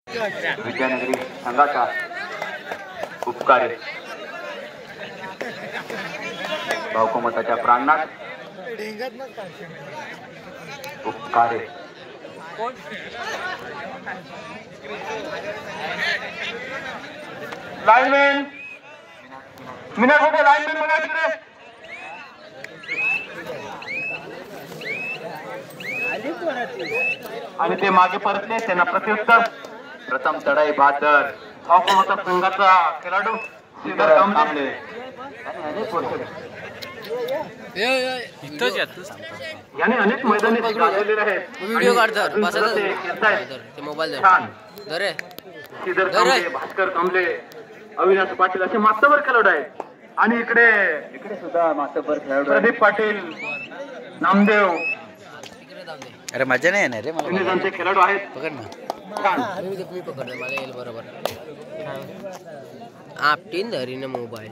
विद्यानगरी संघाचा उपकार भावकोमताच्या प्रांगणात उपकार लाइनमैन मिनट होते लाइनमैन बघा तिकडे आणि ते मागे परतले त्यांना प्रत्युत्तर प्रथम चढाई बहादर भावकोमता संघाचा खेळाडू श्रीधर कांबळे याने अनेक मैदानी गाजवलेले आहेत. व्हिडिओ काढतात मोबाईल श्रीधर कांबळे भास्कर कांबळे अविनाश पाटील असे मास्तवर खेळाडू आहेत. आणि इकडे सुद्धा मास्तवर खेळाडू प्रदीप पाटील नामदेव अरे मजा नाही येणार रे मला खेळाडू आहेत. पकड ना मी पकड मला येईल बरोबर आपटीन धरीने मोबाईल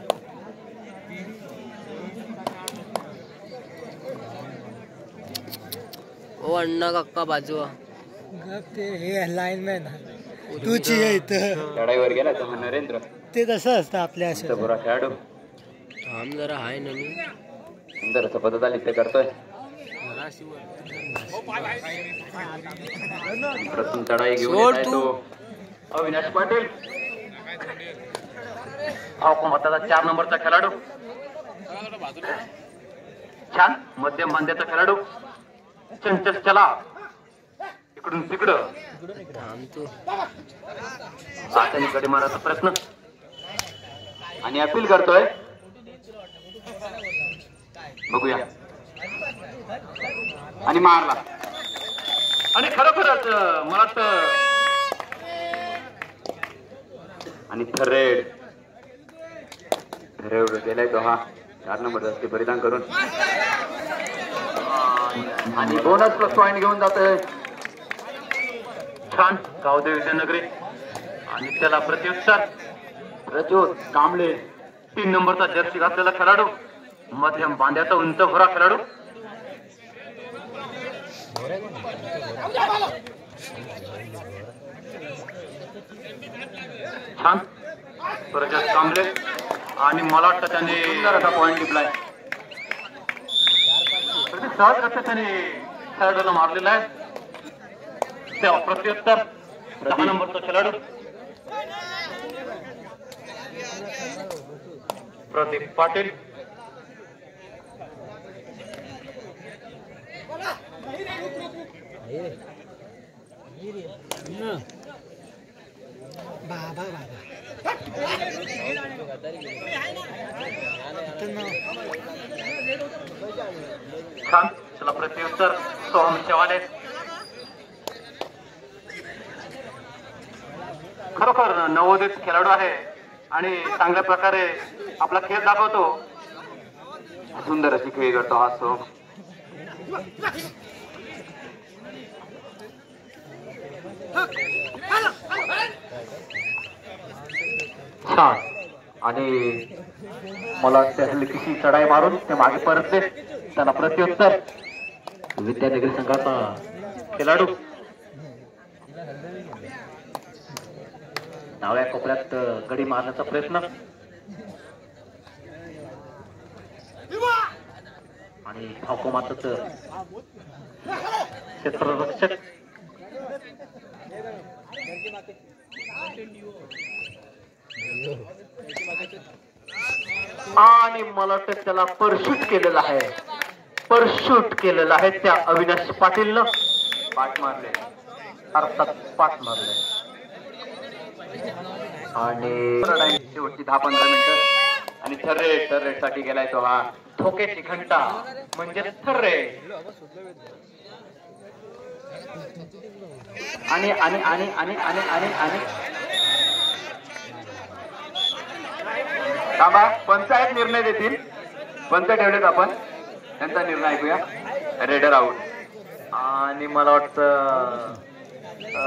ओ अण्णा काका बाजू हे लाईनमॅन तूच इथं चढाईवर गेला तर नरेंद्र ते तसं असतं आपल्या खेळाडू थांब जरा हाय ना मी सुंदर असं पद्धतीने ते करतोय. प्रथम चढाई घेऊन येतो अविनाश पाटील भावकोमताचा 4 नंबरचा खेळाडू छान मध्यम बांध्याचा खेळाडू चंचल चला इकडून तिकडं हाताने कडे मारायचा प्रयत्न आणि अपील करतोय. बघूया आणि मारला आणि खरोखरच मला तर आणि थरेड गेलाय तो हा 4 नंबर रस्ते परिधान करून आणि बोनस प्लस पॉइंट घेऊन जातोय. छान गावदेव विद्यानगरी आणि त्याला प्रत्युत्तर प्रज्योत कांबळे 3 नंबरचा जर्सी घातलेला खेळाडू मध्यम बांध्याचा उंच भरा खेळाडू छान प्रज्योत कांबळे आणि मला वाटतं त्याने सुंदर पॉइंट टिपलाय. सहज करता त्याने खेळाडूला मारलेला आहे. तेव्हा प्रत्युत्तर 10 नंबरचा खेळाडू प्रदीप पाटील बाबा छान चला प्रत्युत्तर सोहम शेवाले खरोखर नवोदित खेळाडू आहे आणि चांगल्या प्रकारे आपला खेळ दाखवतो. सुंदर अशी खेळी करतो हा सोहम. छान आणि मला वाटतं हलकीशी चढाई मारून ते मागे परतले त्याला प्रत्युत्तर विद्यानगरी संघाचा खेळाडू डाव्या कोपऱ्यात गडी मारण्याचा प्रयत्न आणि भावकोमताचं क्षेत्ररक्षक आणि मला वाटतं त्याला परशूट केलेला आहे. परशूट केलेला आहे त्या अविनाश पाटीलनं पाठ मारले अर्थात पाठ मारले आणि शेवटची 10-15 मिनिटं आणि थर्रे साठी गेलाय तो हा ठोकेची घंटा म्हणजे थर्रे आणि आणि आणि आणि आणि आणि आणि थांबा पंचायत निर्णय देतील. पंच ठेवलेत आपण त्यांचा निर्णय ऐकूया. रेडर आउट आणि मला वाटतं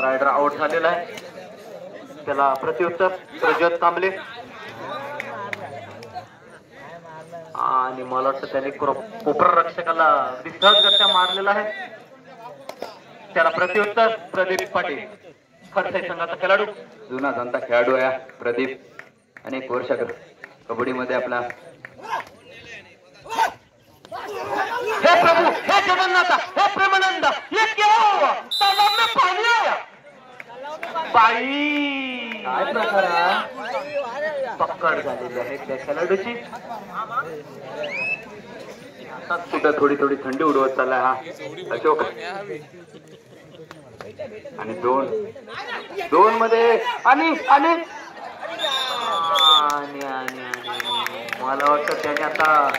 रायडर आउट झालेला आहे. त्याला प्रत्युत्तर प्रज्योत कांबळे आणि मला वाटतं त्याने कोपर रक्षकाला सहजगत्या मारलेला आहे. त्याला प्रत्युत्तर प्रदीप पाटील खडसे संघाचा खेळाडू, जुना जाणता खेळाडू आहे प्रदीप, अनेक वर्ष कबड्डीमध्ये आपला. हे प्रभू, हे जगन्नाथ, हे प्रेमानंद, ये क्या हुआ? तालाब में पानी आया. बाई काय प्रकार आहे? पक्कड झालेली आहे त्या खेळाडूची. आताच कुठं थोडी थोडी थंडी उडवत चाललाय हा अशोक. आणि दोन मध्ये आणि आणि मला वाटतं त्याने आता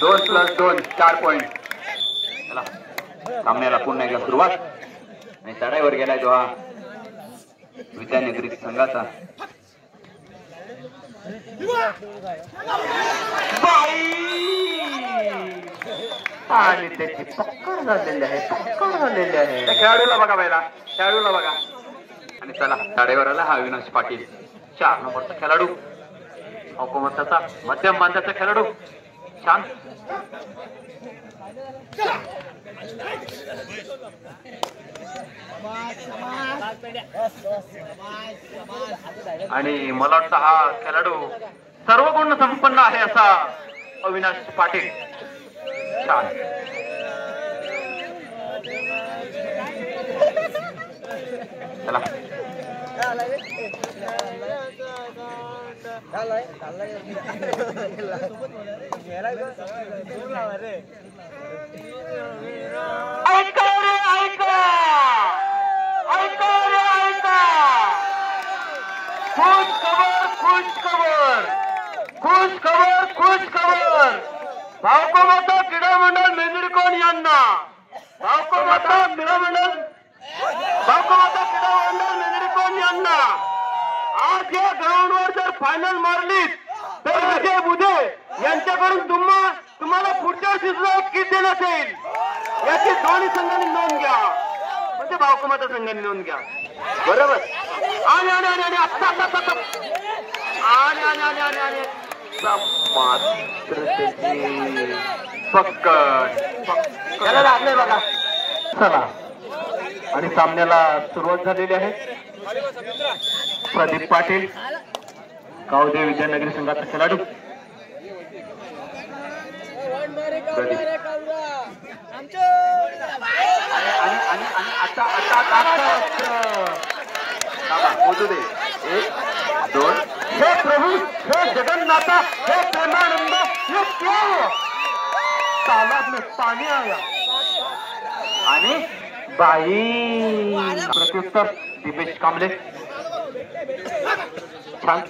2+2 4 पॉइंट. चला सामन्याला पुन्हा एकदा सुरुवात. आणि चढाईवर गेलाय तो हा विद्यानगरी संघाचा. आणि त्याची पक्कड झालेली आहे, पक्कड झालेली आहे. त्या खेळाडूला बघा पहिला, खेळाडूला बघा. आणि चला चढाईवर आला हा अविनाश पाटील, 4 नंबरचा खेळाडू, औपमताचा मध्यम बांधाचा खेळाडू. छान. आणि मला वाटतं हा खेळाडू सर्व गुण संपन्न आहे असा अविनाश पाटील. छान. चला ऐका रे ऐका, ऐका रे ऐका. खुश खबर, खुश खबर, खुश खबर, खुश खबर. भावकोमाता क्रीडा मंडळ मेंदुरकोण यांना, भावकोमाता क्रीडा मंडळ मेंदुरकोण यांना आज या ग्राउंडवर जर फायनल मारलीत तर अजय बुधे यांच्याकडून तुम्हाला पुढच्या सीझनला किट देण्यात येईल. याची दोन्ही संघांनी नोंद घ्या, म्हणजे भावकोमाता संघांनी नोंद घ्या. बरोबर. आणि आणि आणि आणि आता आणि आणि आणि आणि आणि पक्कड त्याला लागले बघा. चला आणि सामन्याला सुरुवात झालेली आहे. प्रदीप पाटील, गावदेव विद्यानगरी संघाचा खेळाडू. मोजू दे. 1 2. हे प्रभू, हे जगन्नाथा, हे प्रेमानंद, हे क्या हुआ? तालाब में पानी आया. आणि बाई प्रत्युत्तर दीपेश कांबळे. छान.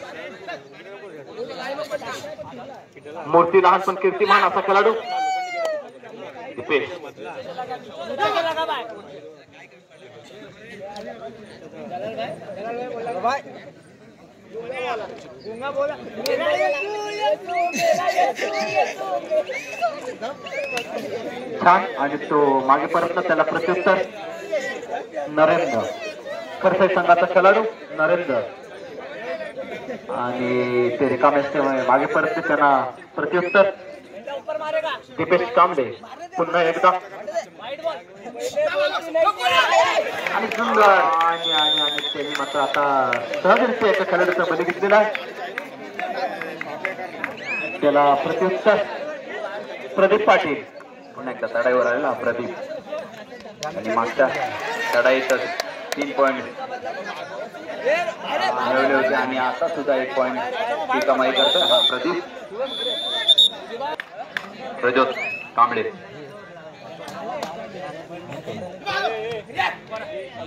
मूर्ती लहान पण कीर्तिमान असा खेळाडू दीपेश. छान. आणि तो मागे परतला, त्याला प्रत्युत्तर नरेंद्र, खरसाई संघाचा खेळाडू नरेंद्र. आणि ते रिकामे मागे परतले, त्यांना प्रत्युत्तर दीपेश कांबळे. पुन्हा एकदा आणि सुंदर. आणि आणि आणि त्यांनी मात्र आता सहजरित्या एका खेळाडूचा बली घेतलेला आहे. त्याला प्रत्युत्तर प्रदीप पाटील. पुन्हा एकदा चढाईवर आलेला प्रदीप. आणि मागच्या चढाईतच 3 पॉइंट मिळवले होते आणि आता सुद्धा 1 पॉइंट ही कमाई करतोय हा प्रदीप. प्रज्योत कांबळे.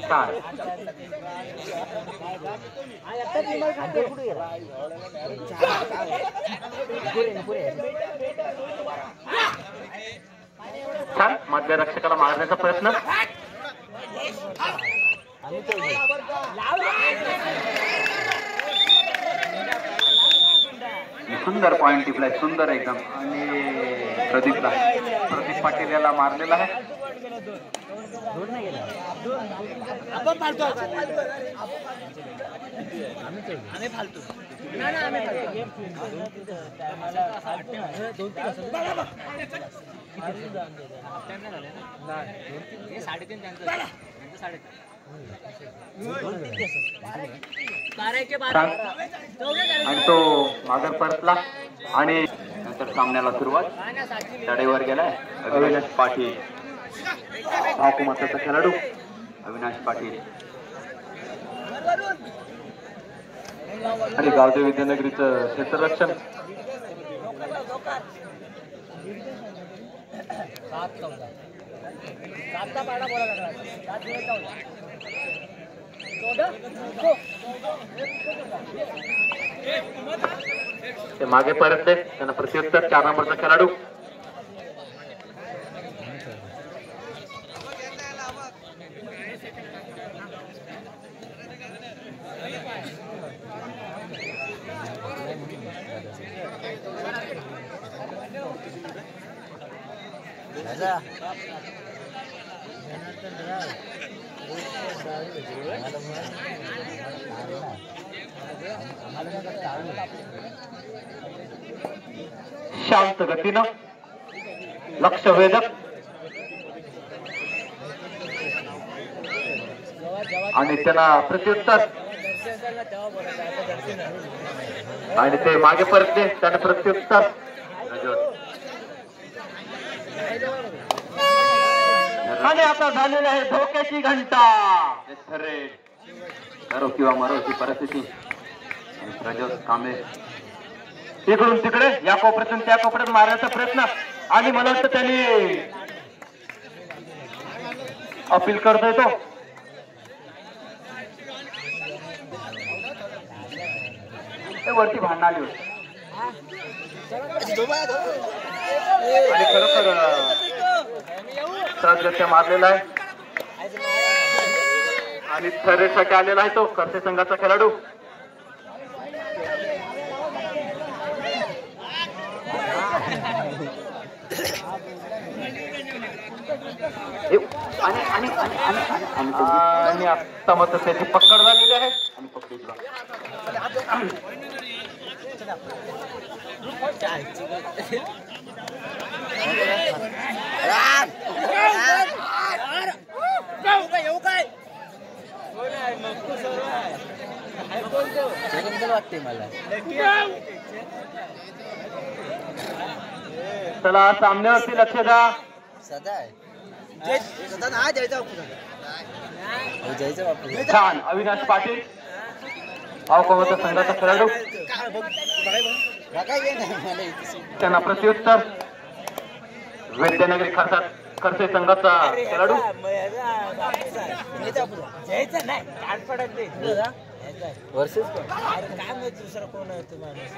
छान. छान. मध्य रक्षकाला मारण्याचा प्रयत्न. सुंदर पॉइंट टिपलाय, सुंदर एकदम. आणि प्रदीप पाटील याला मारलेला आहे. आणि तो माघार परतला आणि नंतर सामन्याला सुरुवात. लढाईवर गेलाय अविनाश पाटील, हुकुमताचा खेळाडू अविनाश पाटील आणि गावदेवी विद्यानगरीचं क्षेत्ररक्षण. ते मागे परतले, त्यांना प्रत्युत्तर 4 नंबरचा खेळाडू. शांत गतीनं लक्ष वेधक आणि त्यांना प्रत्युत्तर आणि ते मागे परतले, त्यांना प्रत्युत्तर. आणि आता झालेली आहे धोक्याची घंटा. करो किंवा मरोची परिस्थिती. प्रज्योत कांबळे इकडून तिकडे, या कोपऱ्यातून त्या कोपऱ्यात मारण्याचा प्रयत्न आणि मला वाटतं त्यांनी अपील करतोय तो. वरती भांडण आली होती आणि खरोखर सहजगत्या मारलेला आहे आणि थरेसाठी आलेला आहे तो खडसे संघाचा खेळाडू. आणि आता मग त्याची पकड झालेली आहे आणि पकडीला वाटते मला. चला सामन्यावरती लक्ष द्या. छान अविनाश पाटील अवकामाचा संघाचा खेळाडू, त्यांना प्रत्युत्तर. विद्यानगरी खडसे संघाचा खेळाडू दुसरा कोण आहे माणूस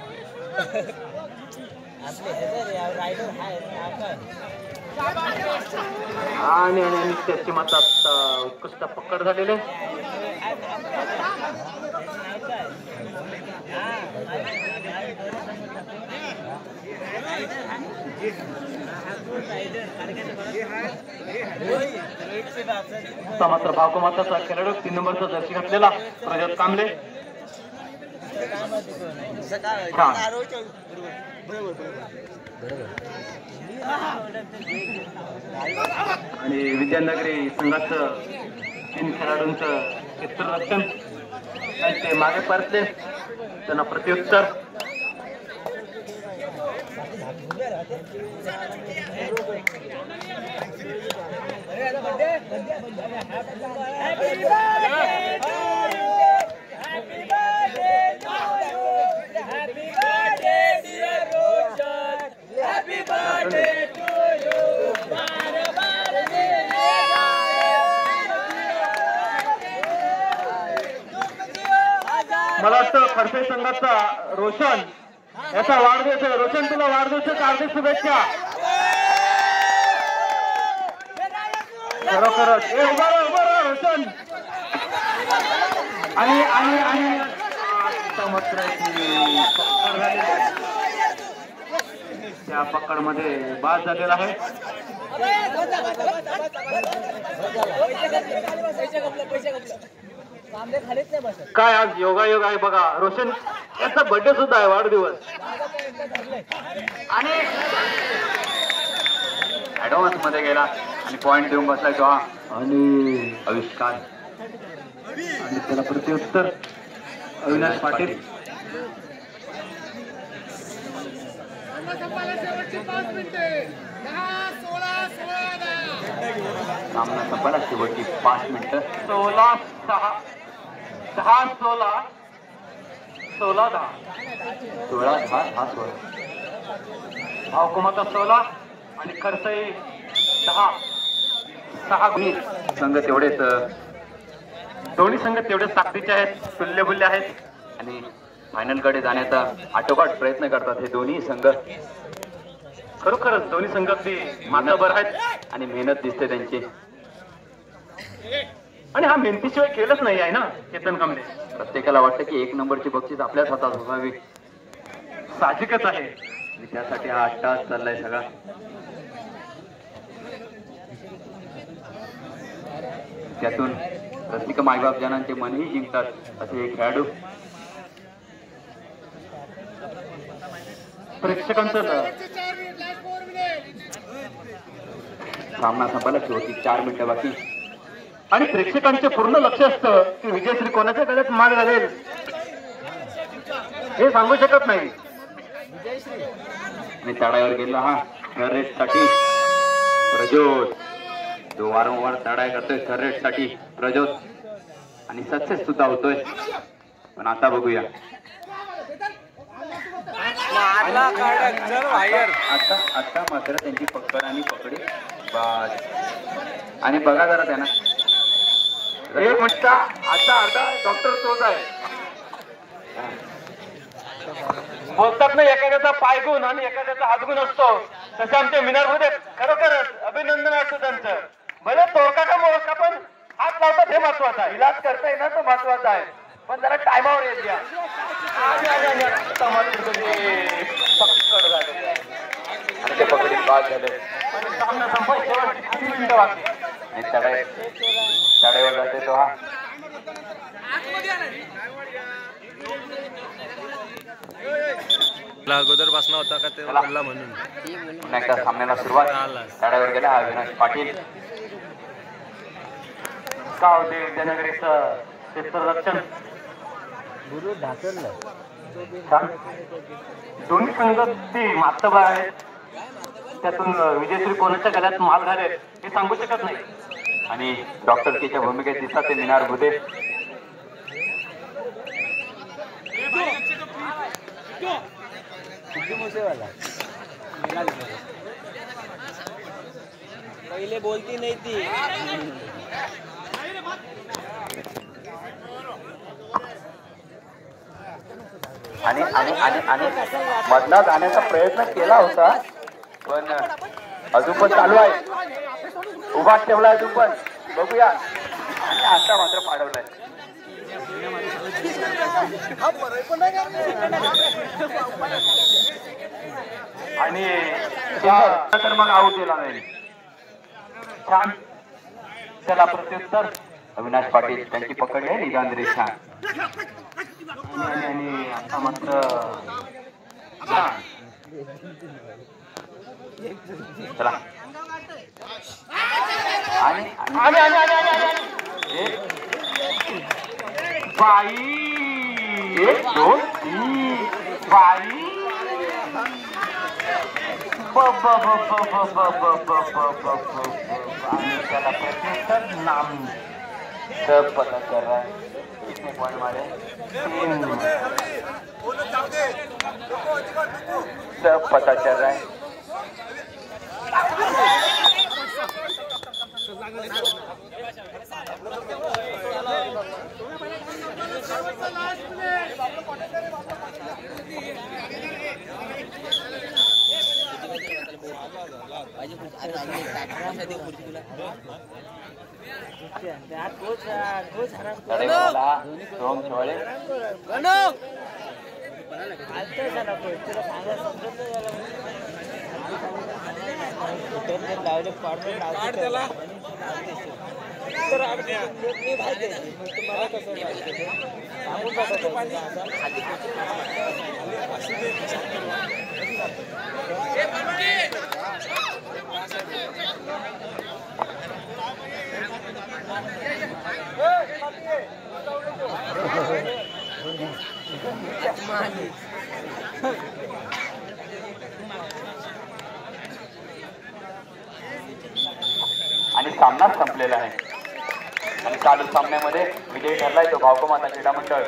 आणि त्याची मात्र उत्कृष्ट पकड झालेले. मात्र भावकोमाताचा खेळाडू 3 नंबरचा जर्सी घातलेला प्रज्योत कांबळे. आणि विद्यानगरी संघाचं 3 खेळाडूंचं क्षेत्ररक्षण आणि ते मागे परतले, त्यांना प्रत्युत्तर. मला वाटतं खडसे संघाचा रोशन याचा वाढदिवस आहे. रोशन, तुला वाढदिवसाच्या हार्दिक शुभेच्छा. खरोखरच रोशन आणि आणि आणि त्या पकड मध्ये बाद झालेला आहे. काय आज योगायोग आहे बघा. रोशन याचा बर्थडे सुद्धा आहे, वाढदिवस. आणि ऍडव्हान्स मध्ये गेला आणि पॉइंट देऊन बसलाय तो. आणि आविष्कार आणि त्याला प्रत्युत्तर अविनाश पाटील. सामना संपायला शेवटची 5 मिनिटं. 16-6 10-16 16-10 16-10 16 भावकुमाचा 16 आणि खर्चही 10-6 गुणी. संघ तेवढेच दोन्ही संघ तेवढेच ताकदीचे आहेत, तुल्यबुल्य आहेत आणि फायनल कडे जाण्याचा आटोकाट प्रयत्न करतात हे दोन्ही संघ. खरोखरच दोन्ही संघ अगदी मानवर आहेत आणि मेहनत दिसते त्यांची. आणि हा मेहनतीशिवाय केलंच नाही आहे ना चेतन कांबळे. प्रत्येकाला वाटतं की 1 नंबरची बक्षीस आपल्याच हातात असावी, साहजिकच आहे. आणि त्यासाठी हा अट्टास चाललाय सगळा. त्यातून रसिक मायबाप जनांचे मनही जिंकतात असे हे खेळाडू. प्रेक्षकांचं सामना संपायला शेवटी 4 मिनिटं बाकी आणि प्रेक्षकांचे पूर्ण लक्ष असतं की विजयश्री कोणाच्या गळ्यात माग घालेल हे सांगू शकत नाही. आणि तडावर गेला हा रेड साठी प्रज्योत. तो वारंवार तडाय करतोय रेड साठी प्रज्योत आणि सक्सेस सुद्धा होतोय. पण आता बघूया आता मात्र त्यांची पकड आणि पकडी बाज. आणि बघा जरा त्यांना 1 मिनिट आता अर्धा डॉक्टर तोच आहे. बोलतात ना एखाद्याचा पायगुण आणि एखाद्याचा हातगुण असतो, तसे आमचे मिनारमध्ये खरोखरच अभिनंदन असतं त्यांचं. भले तोडका का मोडका पण हात लावतात हे महत्वाचं आहे. इलाज करता येणार तो महत्वाचा आहे, पण जरा टायमावर येत घ्या. आणि ते पकडीत बाद झाले आणि सामना संपत शेवटची 3 मिनिटं बाकी. आणि तडावर जाते तो हा अगोदर बसला होता का ते म्हणून एकदा सामन्याला सुरुवात. तडावर गेला अविनाश पाटील. गाव देव विद्यानगरीचं क्षेत्ररक्षण गुरु ढाकरला. दोन्ही संघ ती मातबर आहेत. त्यातून विजयश्री कोणाच्या गळ्यात माल घालेल हे सांगू शकत नाही. आणि डॉक्टर केच्या भूमिकेत दिसतात ते मिनार बुधे. पहिले बोलती नाही ती. आणि आणि आणि आणि मधला जाण्याचा प्रयत्न केला होता पण अजून पण चालू आहे. उभा ठेवला अजून पण बघूया. आणि आता मात्र पाडवलाय. आणि तर मग आऊट दिला नाही. छान. त्याला प्रत्युत्तर अविनाश पाटील त्यांची पकडली निदान छान. आणि आता मात्र चला आणि बाई 1 2 3 बाई आणि त्याला प्रत्युत्तर नाम सब पता चल रहा है. कितने पॉइंट मारे 3 सब पता चल रहा है. आणि सामना संपलेला आहे आणि चालू सामन्यामध्ये विजयी ठरलाय तो भावको माता क्रीडा मंडळ.